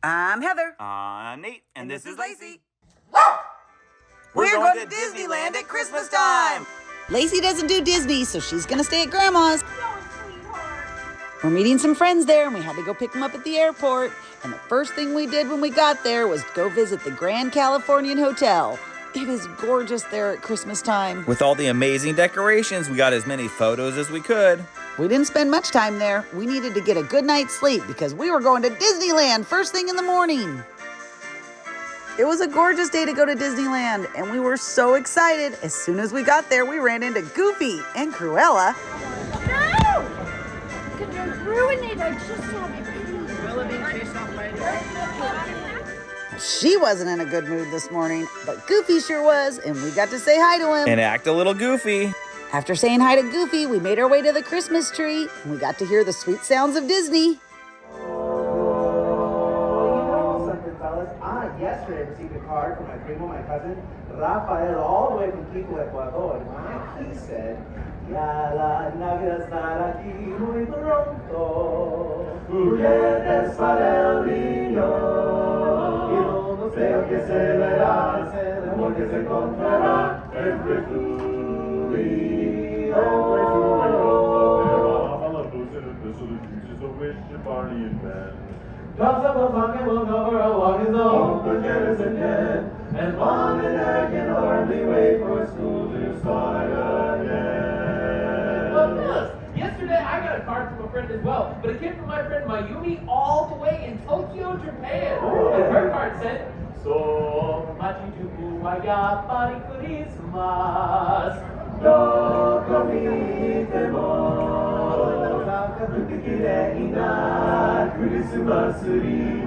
I'm Heather. I'm Nate. And this is Lacey. We're going to Disneyland at Christmas time. Lacey doesn't do Disney, so she's going to stay at Grandma's. We're meeting some friends there, and we had to go pick them up at the airport. And the first thing we did when we got there was go visit the Grand Californian Hotel. It is gorgeous there at Christmas time. With all the amazing decorations, we got as many photos as we could. We didn't spend much time there. We needed to get a good night's sleep because we were going to Disneyland first thing in the morning. It was a gorgeous day to go to Disneyland, and we were so excited. As soon as we got there, we ran into Goofy and Cruella. No! You're gonna ruin it. I just saw it. She wasn't in a good mood this morning, but Goofy sure was, and we got to say hi to him. And act a little goofy. After saying hi to Goofy, we made our way to the Christmas tree, and we got to hear the sweet sounds of Disney. I yesterday received a card from my primo, my cousin, Rafael, all the way from Quito, Ecuador. And he said, Ya la Navidad estará aquí muy pronto. Juguetes para el niño. Y no deseo que se verá, es el amor que se encontrará entre tú y yo. Drops of a pocket will cover a walk as though forgetters again. And mom and dad can hardly wait for school to start again. Look at this. Yesterday I got a card from a friend as well, but it came from my friend Mayumi all the way in Tokyo, Japan. And her card said, So machijuku wa yappari Christmas. Doko mite mo Sakabuki kirei na Christmas tree.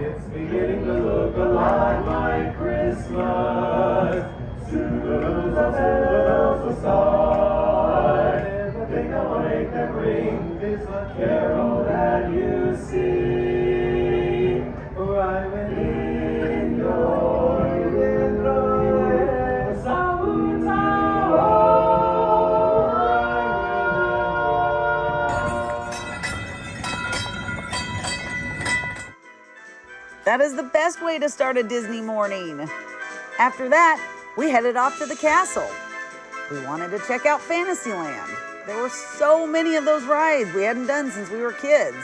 It's beginning to look a lot like Christmas. Soon the bells will start. The thing that will make them ring is the carol that you sing. Right within your dentro esa That is the best way to start a Disney morning. After that, we headed off to the castle. We wanted to check out Fantasyland. There were so many of those rides we hadn't done since we were kids.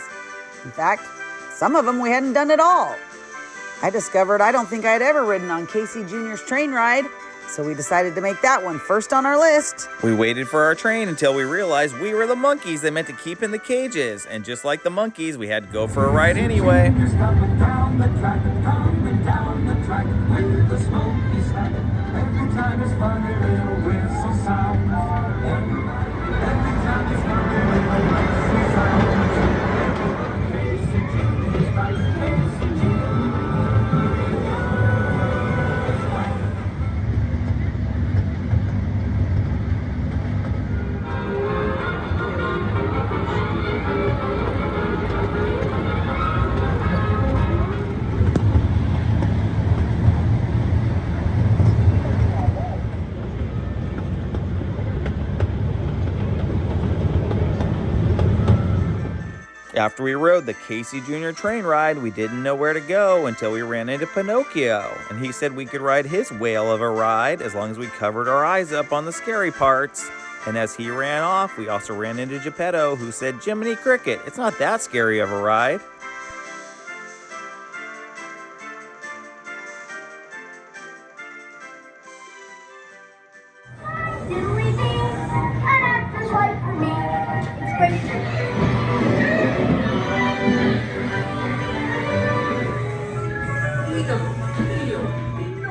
In fact, some of them we hadn't done at all. I discovered I don't think I had ever ridden on Casey Jr.'s train ride, so we decided to make that one first on our list. We waited for our train until we realized we were the monkeys they meant to keep in the cages. And just like the monkeys, we had to go for a ride anyway. Coming down the track with the smoky snack. Every time it's fun, a little whistle sound. Every time it's fun, a little whistle sound. Casey Jr.'s right, Casey Jr. After we rode the Casey Jr. train ride, we didn't know where to go until we ran into Pinocchio. And he said we could ride his whale of a ride as long as we covered our eyes up on the scary parts. And as he ran off, we also ran into Geppetto, who said, Jiminy Cricket, it's not that scary of a ride.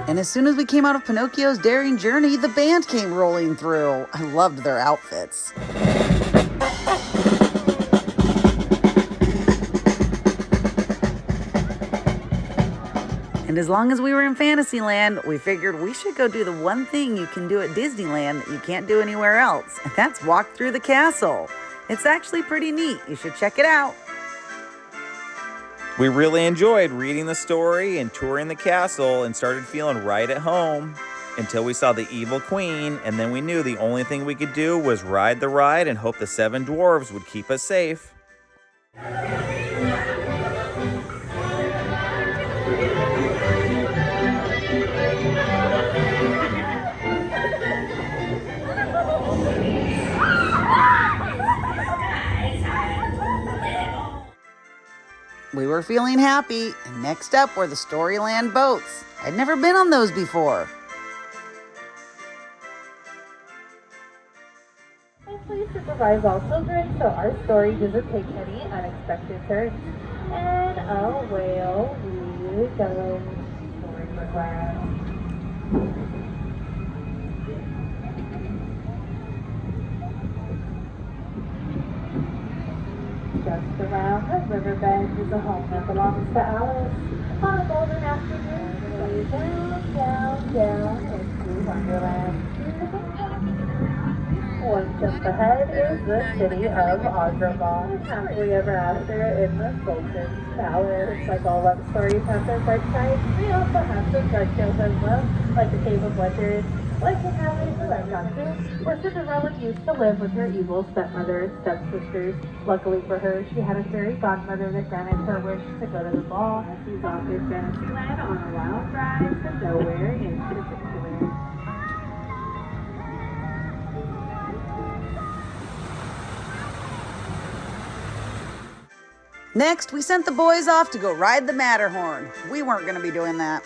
And as soon as we came out of Pinocchio's daring journey, the band came rolling through. I loved their outfits. And as long as we were in Fantasyland, we figured we should go do the one thing you can do at Disneyland that you can't do anywhere else, and that's walk through the castle. It's actually pretty neat. You should check it out. We really enjoyed reading the story and touring the castle and started feeling right at home until we saw the evil queen, and then we knew the only thing we could do was ride the ride and hope the 7 dwarves would keep us safe. We were feeling happy, and next up were the Storyland boats. I'd never been on those before. And please supervise all children so our story doesn't take any unexpected turns. And away we go. Story for class. Just around the riverbed is a home that belongs to Alice. On a golden afternoon, way down into Wonderland. One jump ahead is the city of Agrabah, happily ever after in the Sultan's palace. Like all love stories have their dark sides, we also have some dark tales as well, like the Cave of Wonders, like in Alice the Red Doctor, where Cinderella used to live with her evil stepmother and stepsisters. Luckily for her, she had a fairy godmother that granted her wish to go to the ball. She's off to Fantasyland on a wild ride to nowhere in particular. Next, we sent the boys off to go ride the Matterhorn. We weren't going to be doing that.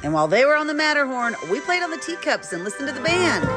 And while they were on the Matterhorn, we played on the teacups and listened to the band.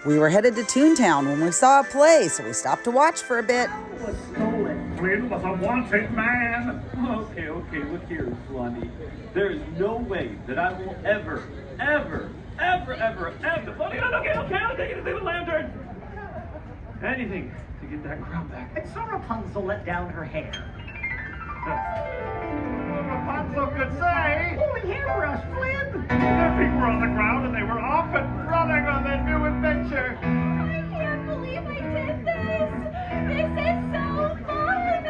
We were headed to Toontown when we saw a play, so we stopped to watch for a bit. Was stolen. Flynn was a wanted man. Okay, look here, Blondie. There is no way that I will ever. Okay, I'll take it to the lantern. Anything to get that crown back. And so Rapunzel let down her hair. Rapunzel could say. Holy hairbrush, Flynn! Their feet were on the ground and they were off and running on their new adventure. I can't believe I did this! This is so fun!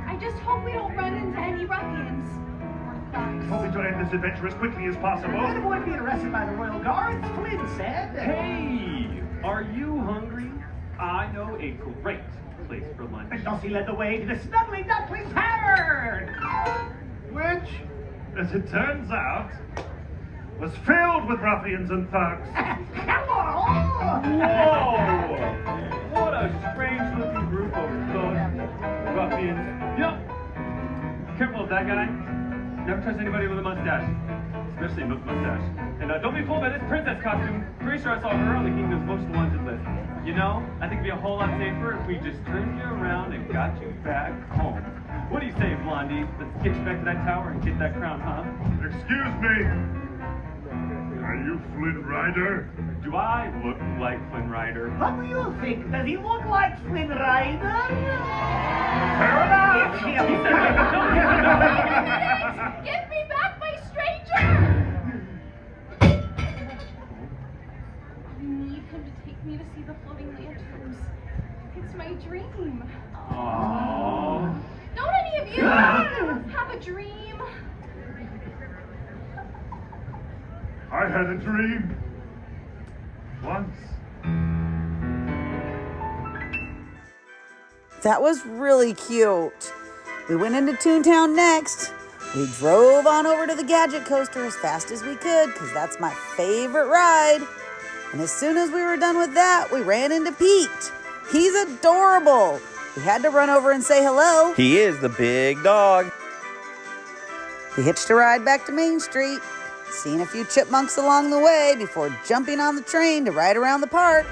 I just hope we don't run into any ruffians. Or thugs. Hope we to end this adventure as quickly as possible. And avoid being arrested by the royal guards, Flynn said. Hey, are you hungry? I know a great place for lunch. And Dulcie led the way to the Snuggly Duckling Tavern! Which, as it turns out, was filled with ruffians and thugs. Hello! Whoa! What a strange-looking group of thugs, ruffians. Yep. Careful of that guy. Never trust anybody with a mustache, especially a milk mustache. And don't be fooled by this princess costume. Pretty sure I saw her on the Kingdom's Most Wanted list. You know, I think it'd be a whole lot safer if we just turned you around and got you back home. What do you say, Blondie? Let's get you back to that tower and get that crown, huh? Excuse me. Are you Flynn Rider? Do I look like Flynn Rider? What do you think? Does he look like Flynn Rider? Fair enough. Give me back my stranger! I need him to take me to see the floating lanterns. It's my dream. Aww. Don't any of you have a dream? I had a dream. Once. That was really cute. We went into Toontown next. We drove on over to the Gadget Coaster as fast as we could because that's my favorite ride. And as soon as we were done with that, we ran into Pete. He's adorable. We had to run over and say hello. He is the big dog. We hitched a ride back to Main Street, seeing a few chipmunks along the way before jumping on the train to ride around the park.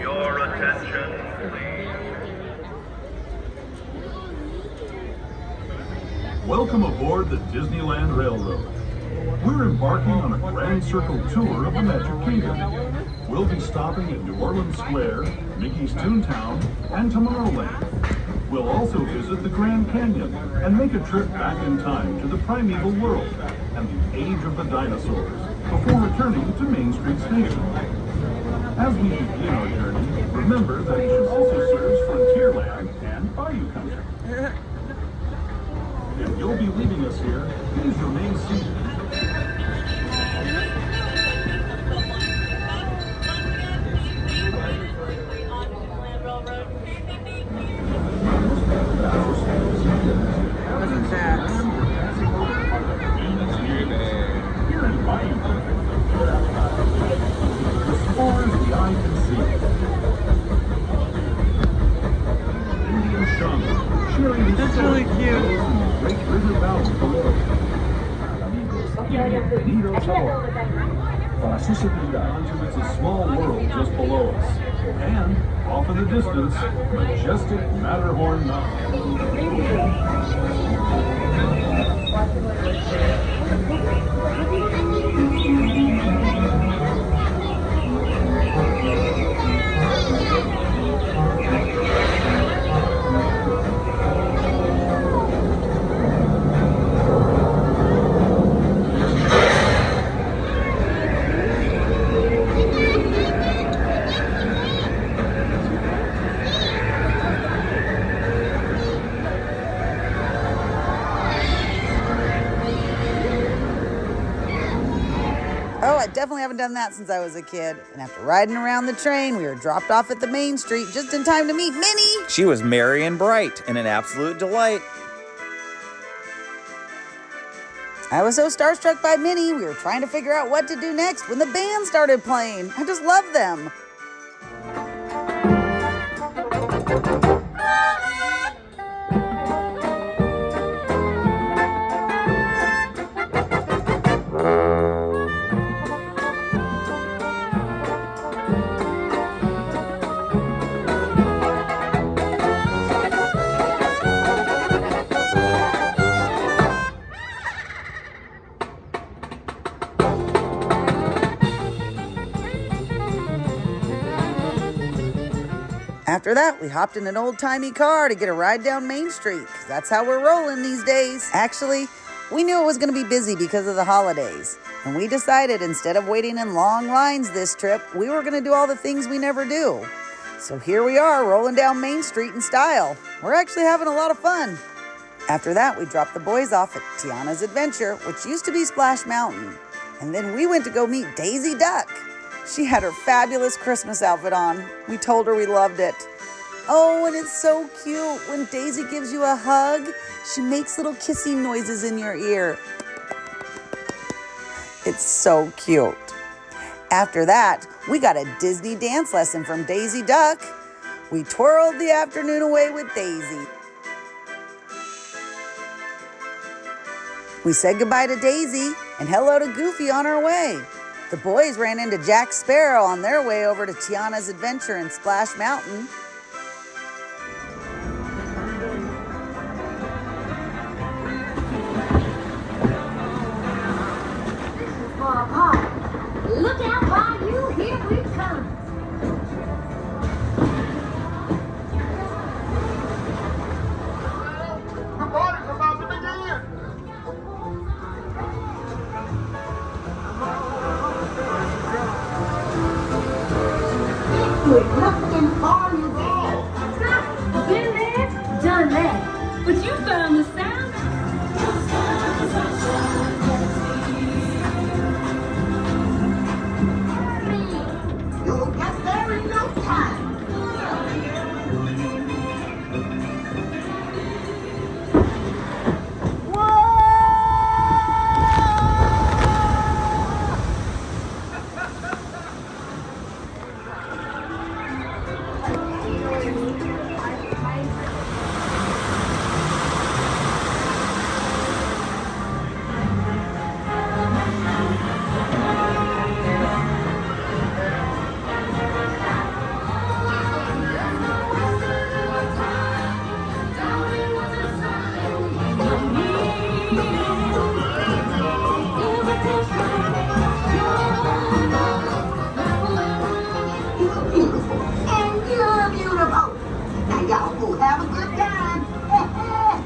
Your attention, please. Welcome aboard the Disneyland Railroad. We're embarking on a grand circle tour of the Magic Kingdom. We'll be stopping at New Orleans Square, Mickey's Toontown, and Tomorrowland. We'll also visit the Grand Canyon and make a trip back in time to the primeval world and the age of the dinosaurs before returning to Main Street Station. As we begin our journey, remember that it also serves Frontierland and Bayou Country. If you'll be leaving us here, please remain seated. Wasn't that? Here in Bayou Country, as far as the eye can see, Indian shaman sharing his That's really cute. Great River Valley below. Bienvenidos a bordo. Para su seguridad, it's a small world just below us. And, off in the distance, majestic Matterhorn Mountain. Oh, I definitely haven't done that since I was a kid. And after riding around the train, we were dropped off at the Main Street just in time to meet Minnie. She was merry and bright and an absolute delight. I was so starstruck by Minnie, we were trying to figure out what to do next when the band started playing. I just love them. After that, we hopped in an old-timey car to get a ride down Main Street, because that's how we're rolling these days. Actually, we knew it was going to be busy because of the holidays, and we decided instead of waiting in long lines this trip, we were going to do all the things we never do. So here we are, rolling down Main Street in style. We're actually having a lot of fun. After that, we dropped the boys off at Tiana's Adventure, which used to be Splash Mountain. And then we went to go meet Daisy Duck. She had her fabulous Christmas outfit on. We told her we loved it. Oh, and it's so cute. When Daisy gives you a hug, she makes little kissing noises in your ear. It's so cute. After that, we got a Disney dance lesson from Daisy Duck. We twirled the afternoon away with Daisy. We said goodbye to Daisy and hello to Goofy on our way. The boys ran into Jack Sparrow on their way over to Tiana's Adventure in Splash Mountain. Look out, Bayou, here we come. The party's about to begin. We're looking for you there. Been there, done that. But you found the sound. You'll get there in no time.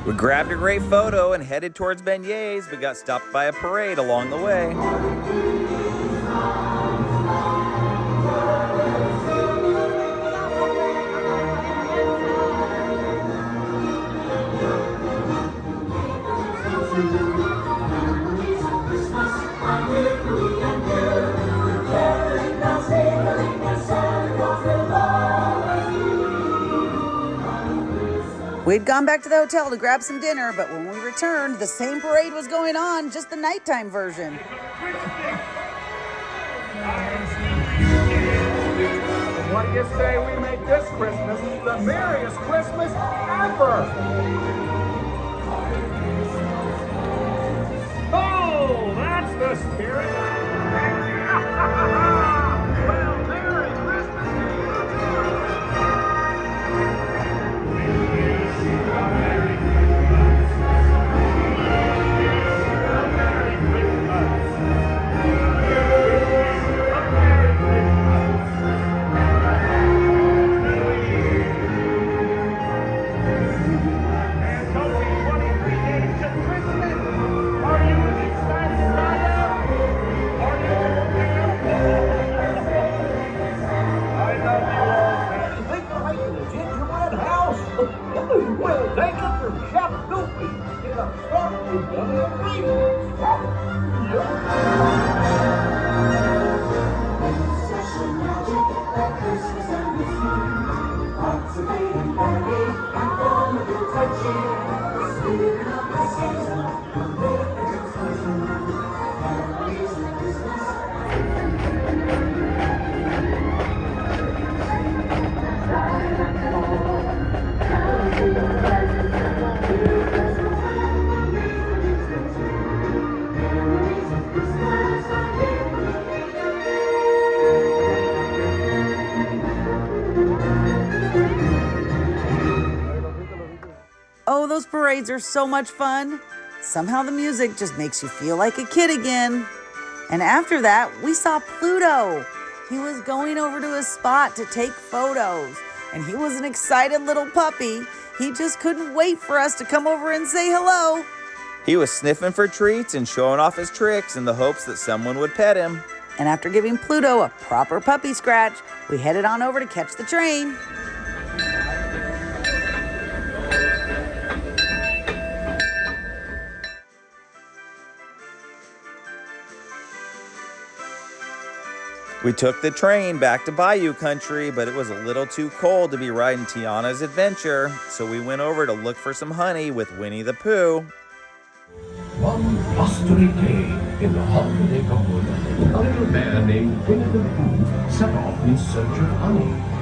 We grabbed a great photo and headed towards Beignets, but got stopped by a parade along the way. We'd gone back to the hotel to grab some dinner, but when we returned, the same parade was going on, just the nighttime version. What do you say we make this Christmas the merriest Christmas ever? Oh, that's the spirit. Well, Merry Christmas to you Oh, those parades are so much fun. Somehow the music just makes you feel like a kid again. And after that, we saw Pluto. He was going over to his spot to take photos. And he was an excited little puppy. He just couldn't wait for us to come over and say hello. He was sniffing for treats and showing off his tricks in the hopes that someone would pet him. And after giving Pluto a proper puppy scratch, we headed on over to catch the train. We took the train back to Bayou Country, but it was a little too cold to be riding Tiana's Adventure, so we went over to look for some honey with Winnie the Pooh. One blustery day in the holiday garden, a little bear named Winnie the Pooh set off in search of honey.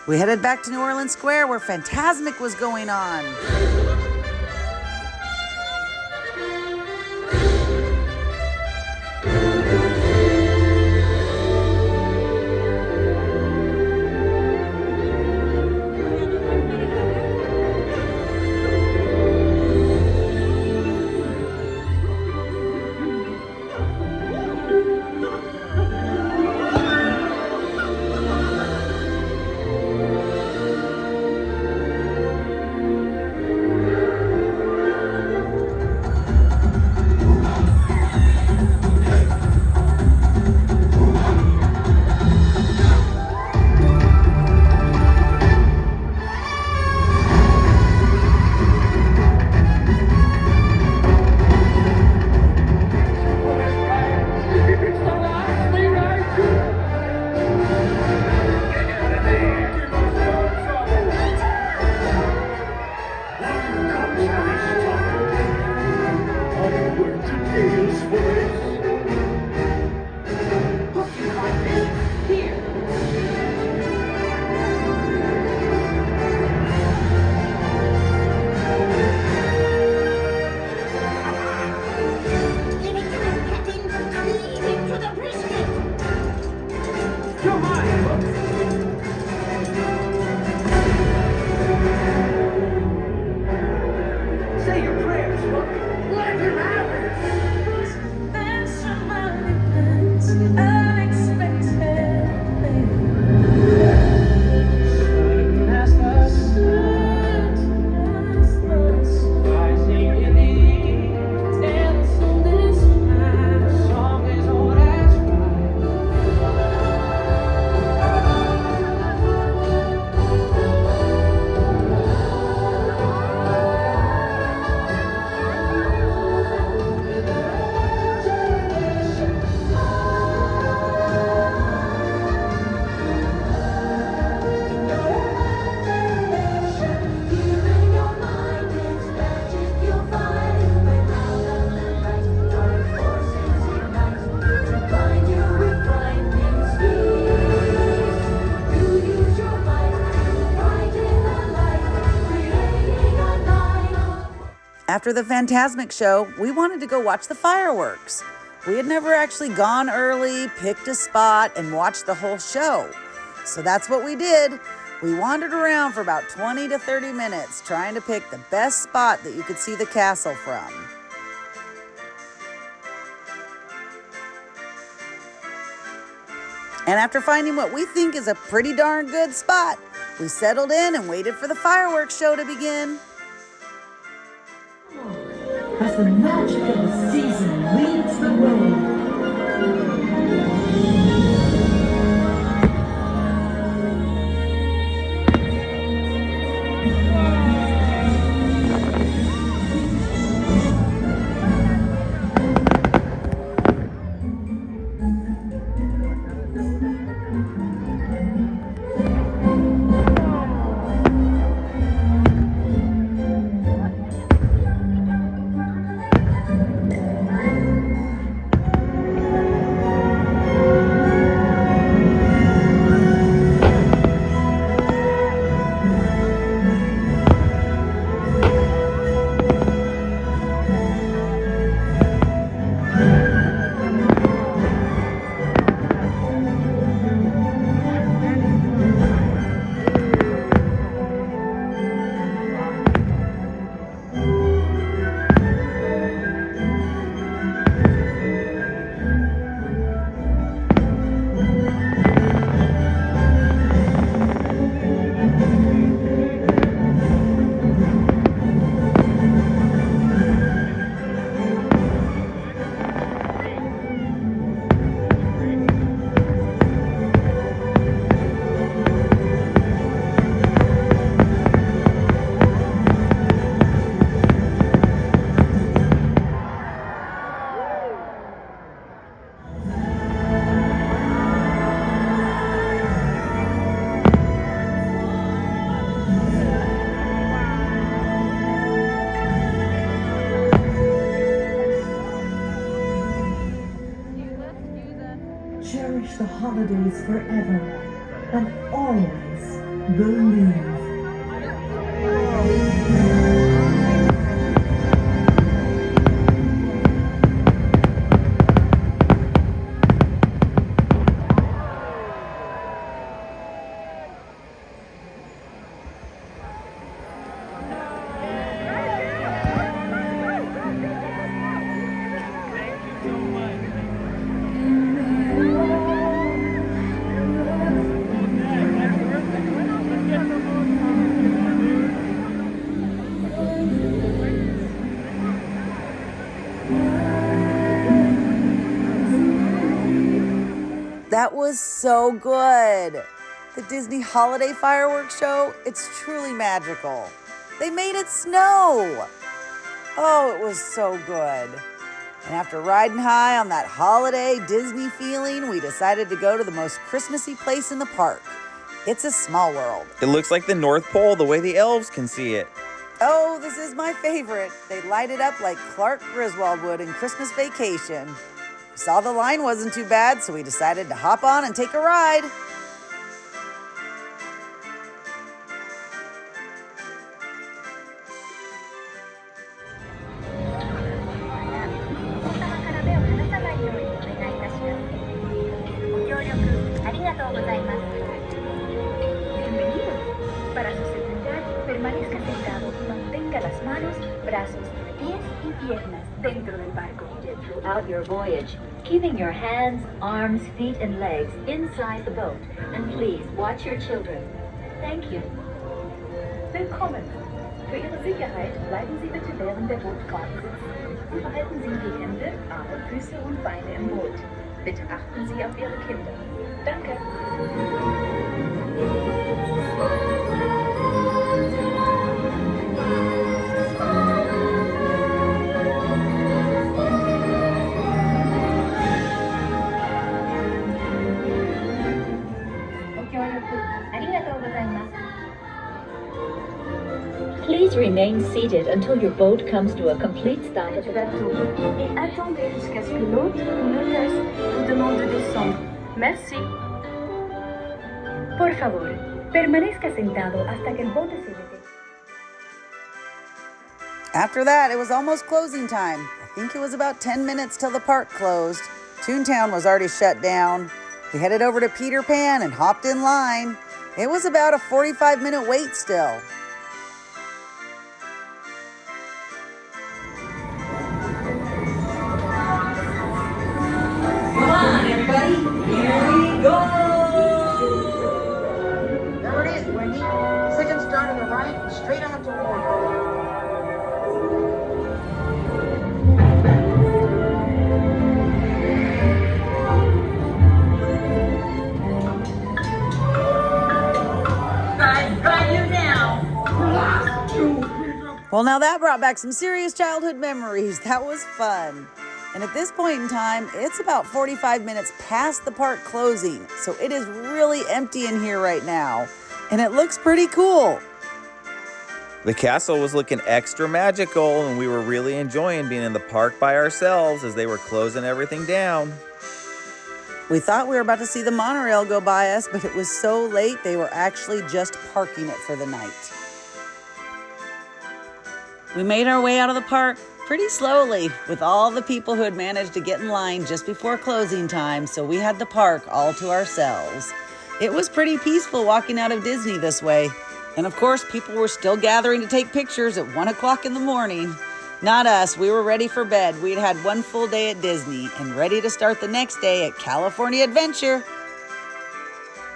We headed back to New Orleans Square where Fantasmic was going on. After the Fantasmic show, we wanted to go watch the fireworks. We had never actually gone early, picked a spot, and watched the whole show. So that's what we did. We wandered around for about 20 to 30 minutes trying to pick the best spot that you could see the castle from. And after finding what we think is a pretty darn good spot, we settled in and waited for the fireworks show to begin. As the magic of the season leads the way. Cherish the holidays forever and always believe. That was so good. The Disney Holiday Fireworks Show, it's truly magical. They made it snow. Oh, it was so good. And after riding high on that holiday Disney feeling, we decided to go to the most Christmassy place in the park. It's a small world. It looks like the North Pole the way the elves can see it. Oh, this is my favorite. They light it up like Clark Griswold would in Christmas Vacation. We saw the line wasn't too bad, so we decided to hop on and take a ride. Para su seguridad, permanezca sentado y mantenga las manos, brazos, pies y piernas dentro del barco. Throughout your voyage, keeping your hands, arms, feet, and legs inside the boat. And please watch your children. Thank you. Willkommen. Für Ihre Sicherheit bleiben Sie bitte während der Bootfahrt sitzen und behalten Sie die Hände, Arme, Füße und Beine im Boot. Bitte achten Sie auf Ihre Kinder. Danke. Please remain seated until your boat comes to a complete stop at the bateau et attendez jusqu'à ce que l'hôte ou l'hôtesse vous demande de descendre. Merci. Por favor, permanezca sentado hasta que el bote se detenga. After that, it was almost closing time. I think it was about 10 minutes till the park closed. Toontown was already shut down. We headed over to Peter Pan and hopped in line. It was about a 45-minute wait still. Come on, everybody, here we go! There it is, Wendy. Second start of the ride, straight out to water. Well, now that brought back some serious childhood memories. That was fun. And at this point in time, it's about 45 minutes past the park closing, so it is really empty in here right now, and it looks pretty cool. The castle was looking extra magical, and we were really enjoying being in the park by ourselves as they were closing everything down. We thought we were about to see the monorail go by us, but it was so late they were actually just parking it for the night. We made our way out of the park pretty slowly with all the people who had managed to get in line just before closing time, so we had the park all to ourselves. It was pretty peaceful walking out of Disney this way. And of course, people were still gathering to take pictures at 1 o'clock in the morning. Not us, we were ready for bed. We'd had one full day at Disney and ready to start the next day at California Adventure.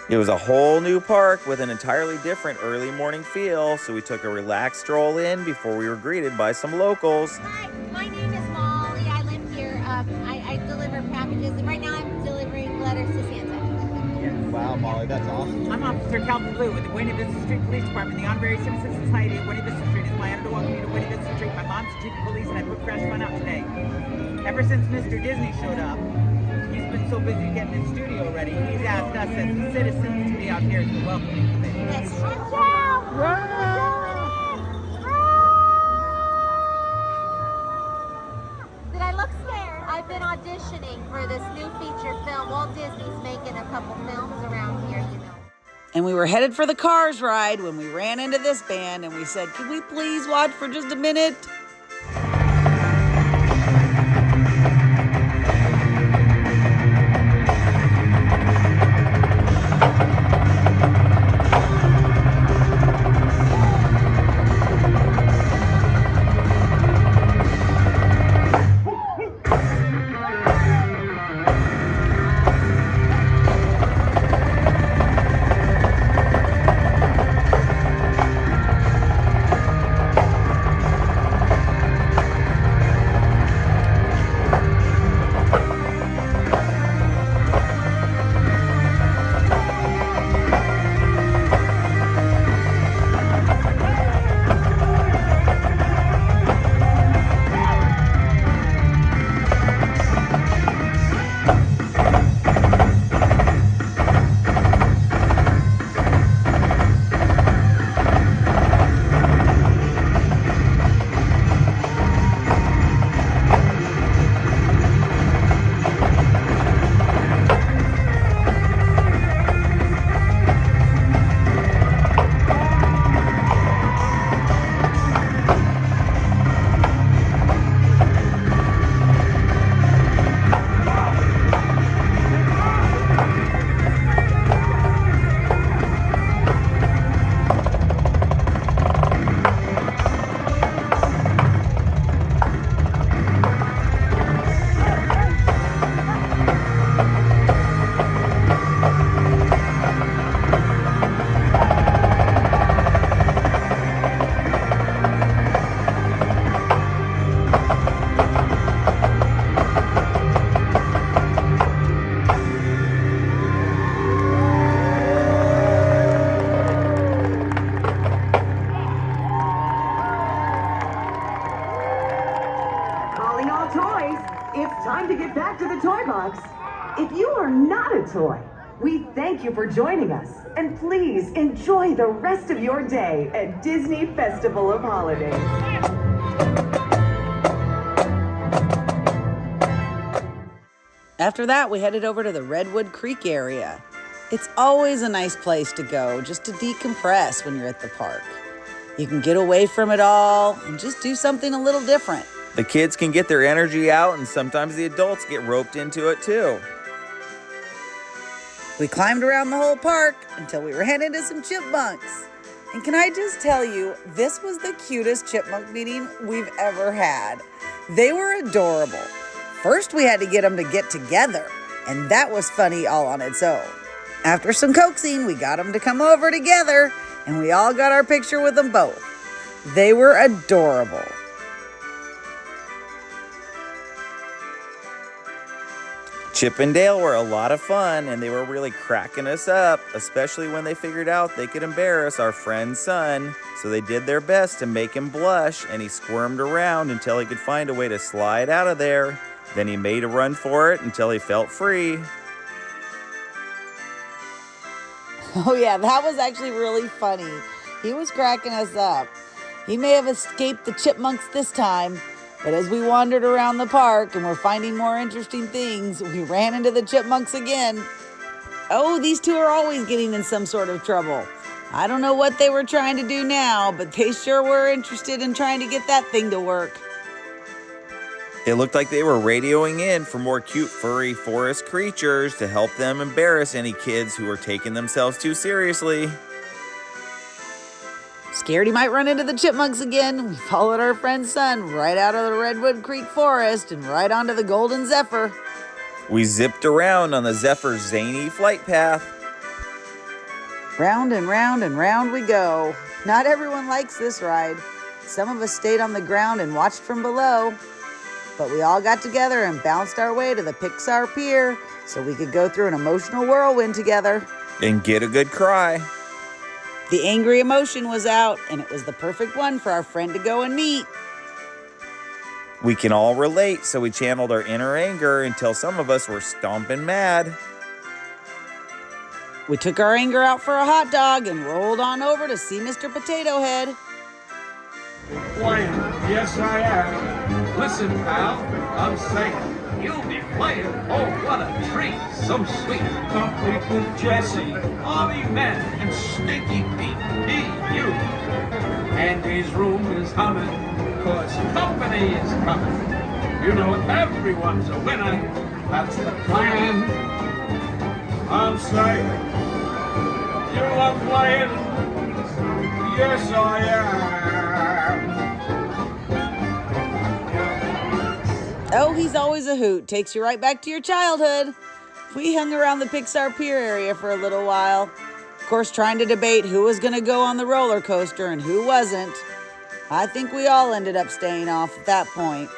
It was a whole new park with an entirely different early morning feel, so we took a relaxed stroll in before we were greeted by some locals. Hi, my name is Molly. I live here. I deliver packages, and right now I'm delivering letters to Santa. Wow, Molly, that's awesome. I'm Officer Calvin Blue with the Buena Vista Street Police Department. The Honorary Citizen Society of Buena Vista Street. It's my honor to welcome you to Buena Vista Street. My mom's the chief of police, and I put fresh fun out today. Ever since Mr. Disney showed up, he's been so busy getting his studio ready, he's asked us as the citizens to be out here to welcome him today. Let's watch out! Did I look scared? I've been auditioning for this new feature film. Walt Disney's making a couple films around here, you know. And we were headed for the Cars ride when we ran into this band and we said, "Can we please watch for just a minute?" Calling all toys, it's time to get back to the toy box. If you are not a toy, we thank you for joining us. And please enjoy the rest of your day at Disney Festival of Holidays. After that, we headed over to the Redwood Creek area. It's always a nice place to go just to decompress when you're at the park. You can get away from it all and just do something a little different. The kids can get their energy out, and sometimes the adults get roped into it too. We climbed around the whole park until we ran into some chipmunks. And can I just tell you, this was the cutest chipmunk meeting we've ever had. They were adorable. First, we had to get them to get together, and that was funny all on its own. After some coaxing, we got them to come over together, and we all got our picture with them both. They were adorable. Chip and Dale were a lot of fun, and they were really cracking us up, especially when they figured out they could embarrass our friend's son. So they did their best to make him blush, and he squirmed around until he could find a way to slide out of there. Then he made a run for it until he felt free. Oh yeah, that was actually really funny. He was cracking us up. He may have escaped the chipmunks this time, but as we wandered around the park and were finding more interesting things, we ran into the chipmunks again. Oh, these two are always getting in some sort of trouble. I don't know what they were trying to do now, but they sure were interested in trying to get that thing to work. It looked like they were radioing in for more cute furry forest creatures to help them embarrass any kids who were taking themselves too seriously. Scared he might run into the chipmunks again, we followed our friend's son right out of the Redwood Creek forest and right onto the Golden Zephyr. We zipped around on the Zephyr's zany flight path. Round and round and round we go. Not everyone likes this ride. Some of us stayed on the ground and watched from below. But we all got together and bounced our way to the Pixar Pier so we could go through an emotional whirlwind together. And get a good cry. The angry emotion was out, and it was the perfect one for our friend to go and meet. We can all relate, so we channeled our inner anger until some of us were stomping mad. We took our anger out for a hot dog and rolled on over to see Mr. Potato Head. Why, yes I am. Listen, pal, I'm saying You'll be playing. Oh, what a treat. So sweet. Complete with Jesse, Bobby Ben, and Stinky Pete. You. Andy's room is humming, cause company is coming. You know everyone's a winner. That's the plan. I'm saying, you are playing. Yes, I am. Oh, he's always a hoot. Takes you right back to your childhood. We hung around the Pixar Pier area for a little while. Of course, trying to debate who was going to go on the roller coaster and who wasn't. I think we all ended up staying off at that point.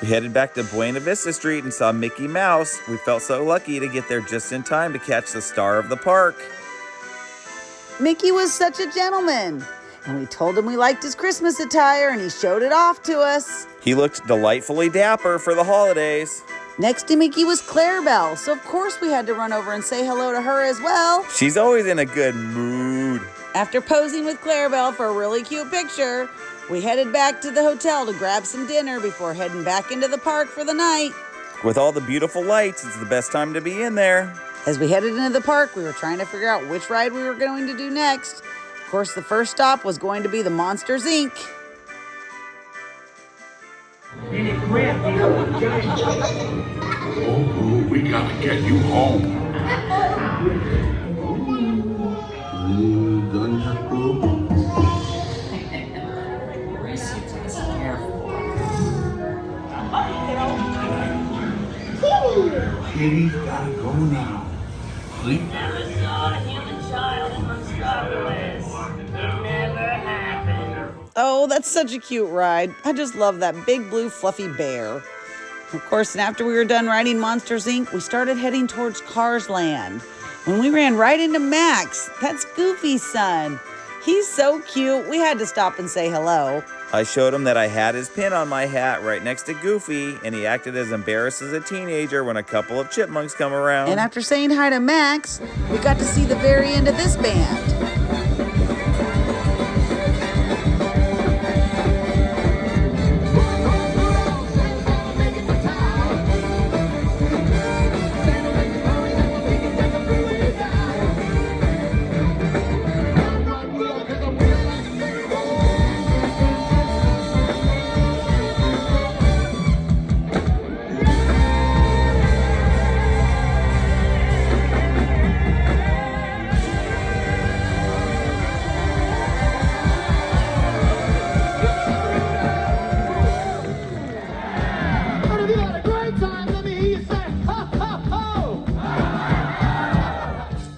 We headed back to Buena Vista Street and saw Mickey Mouse. We felt so lucky to get there just in time to catch the star of the park. Mickey was such a gentleman. And we told him we liked his Christmas attire, and he showed it off to us. He looked delightfully dapper for the holidays. Next to Mickey was Clarabelle, so of course we had to run over and say hello to her as well. She's always in a good mood. After posing with Clarabelle for a really cute picture, we headed back to the hotel to grab some dinner before heading back into the park for the night. With all the beautiful lights, it's the best time to be in there. As we headed into the park, we were trying to figure out which ride we were going to do next. Of course, the first stop was going to be the Monsters, Inc. Oh, we gotta get you home. Done yet, bro? Kitty's gotta go now. Sleep. Oh, that's such a cute ride. I just love that big blue fluffy bear. Of course, and after we were done riding Monsters, Inc., we started heading towards Cars Land. When we ran right into Max, that's Goofy's son. He's so cute, we had to stop and say hello. I showed him that I had his pin on my hat right next to Goofy, and he acted as embarrassed as a teenager when a couple of chipmunks come around. And after saying hi to Max, we got to see the very end of this band.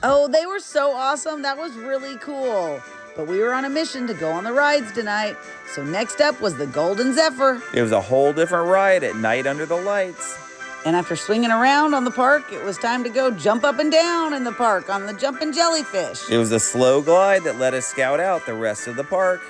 Oh, they were so awesome. That was really cool. But we were on a mission to go on the rides tonight. So next up was the Golden Zephyr. It was a whole different ride at night under the lights. And after swinging around on the park, it was time to go jump up and down in the park on the jumping jellyfish. It was a slow glide that let us scout out the rest of the park.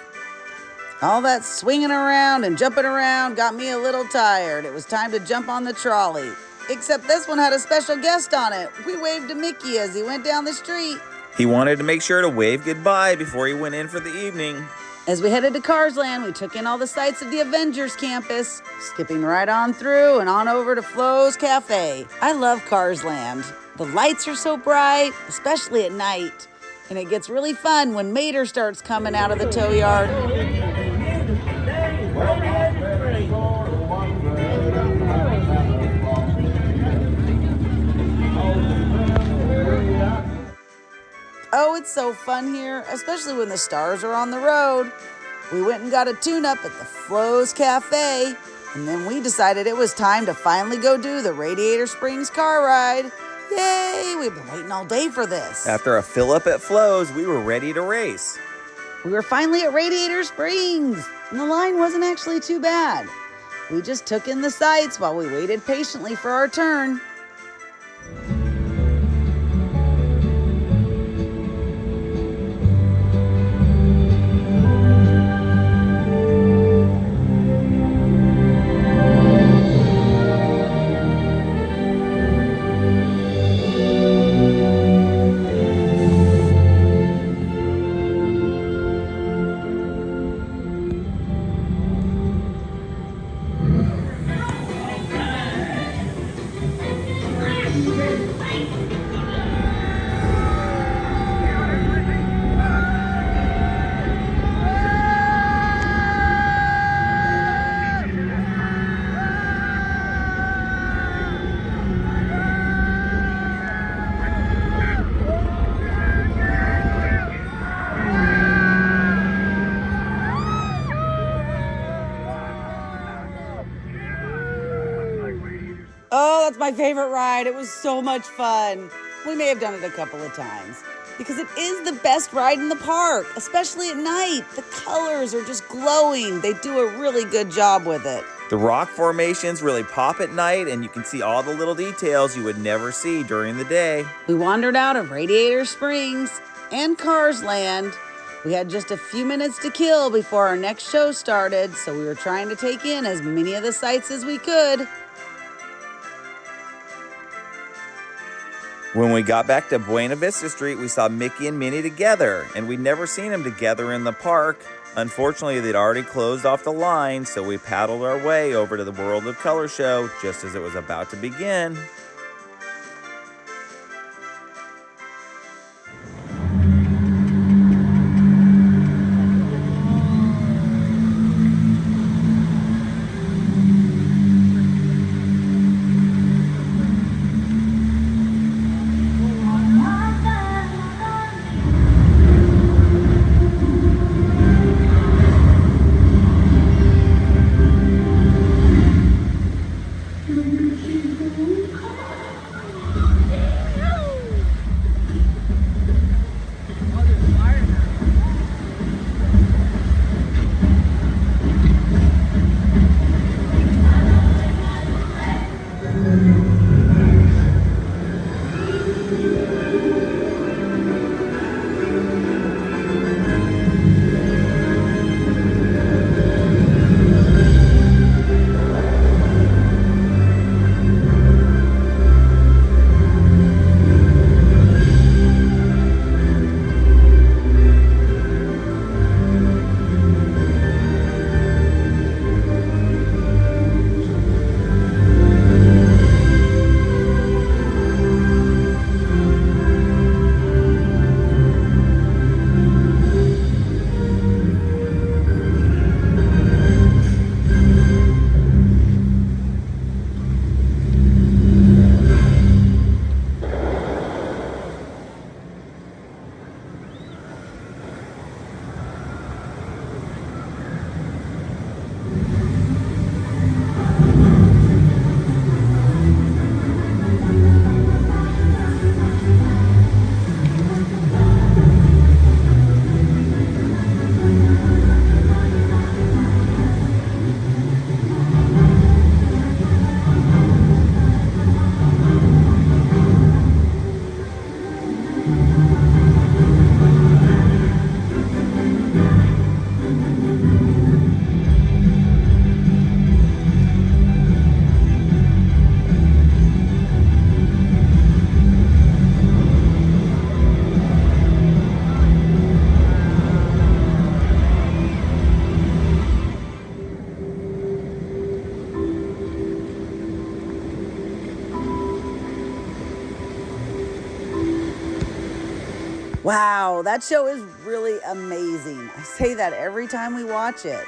All that swinging around and jumping around got me a little tired. It was time to jump on the trolley. Except this one had a special guest on it. We waved to Mickey as he went down the street. He wanted to make sure to wave goodbye before he went in for the evening. As we headed to Cars Land, we took in all the sights of the Avengers campus, skipping right on through and on over to Flo's Cafe. I love Cars Land. The lights are so bright, especially at night. And it gets really fun when Mater starts coming out of the tow yard. Oh, it's so fun here, especially when the stars are on the road. We went and got a tune-up at the Flo's Cafe, and then we decided it was time to finally go do the Radiator Springs car ride. Yay! We've been waiting all day for this. After a fill-up at Flo's, we were ready to race. We were finally at Radiator Springs, and the line wasn't actually too bad. We just took in the sights while we waited patiently for our turn. it's my favorite ride. It was so much fun. We may have done it a couple of times because it is the best ride in the park, especially at night. The colors are just glowing. They do a really good job with it. The rock formations really pop at night, and you can see all the little details you would never see during the day. We wandered out of Radiator Springs and Cars Land. We had just a few minutes to kill before our next show started, so we were trying to take in as many of the sights as we could. When we got back to Buena Vista Street, we saw Mickey and Minnie together, and we'd never seen them together in the park. Unfortunately, they'd already closed off the line, so we paddled our way over to the World of Color show just as it was about to begin. Wow, that show is really amazing. I say that every time we watch it.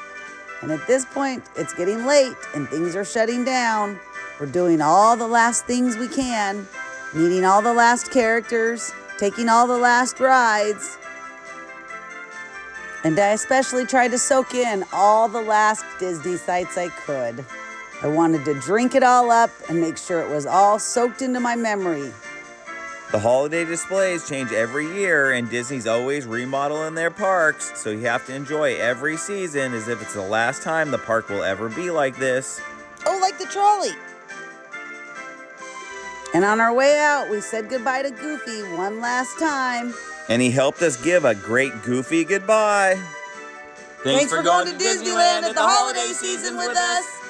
And at this point, it's getting late and things are shutting down. We're doing all the last things we can, meeting all the last characters, taking all the last rides. And I especially tried to soak in all the last Disney sights I could. I wanted to drink it all up and make sure it was all soaked into my memory. The holiday displays change every year, and Disney's always remodeling their parks, so you have to enjoy every season as if it's the last time the park will ever be like this. Oh, like the trolley. And on our way out, we said goodbye to Goofy one last time. And he helped us give a great Goofy goodbye. Thanks for going to Disneyland at the holiday season with us.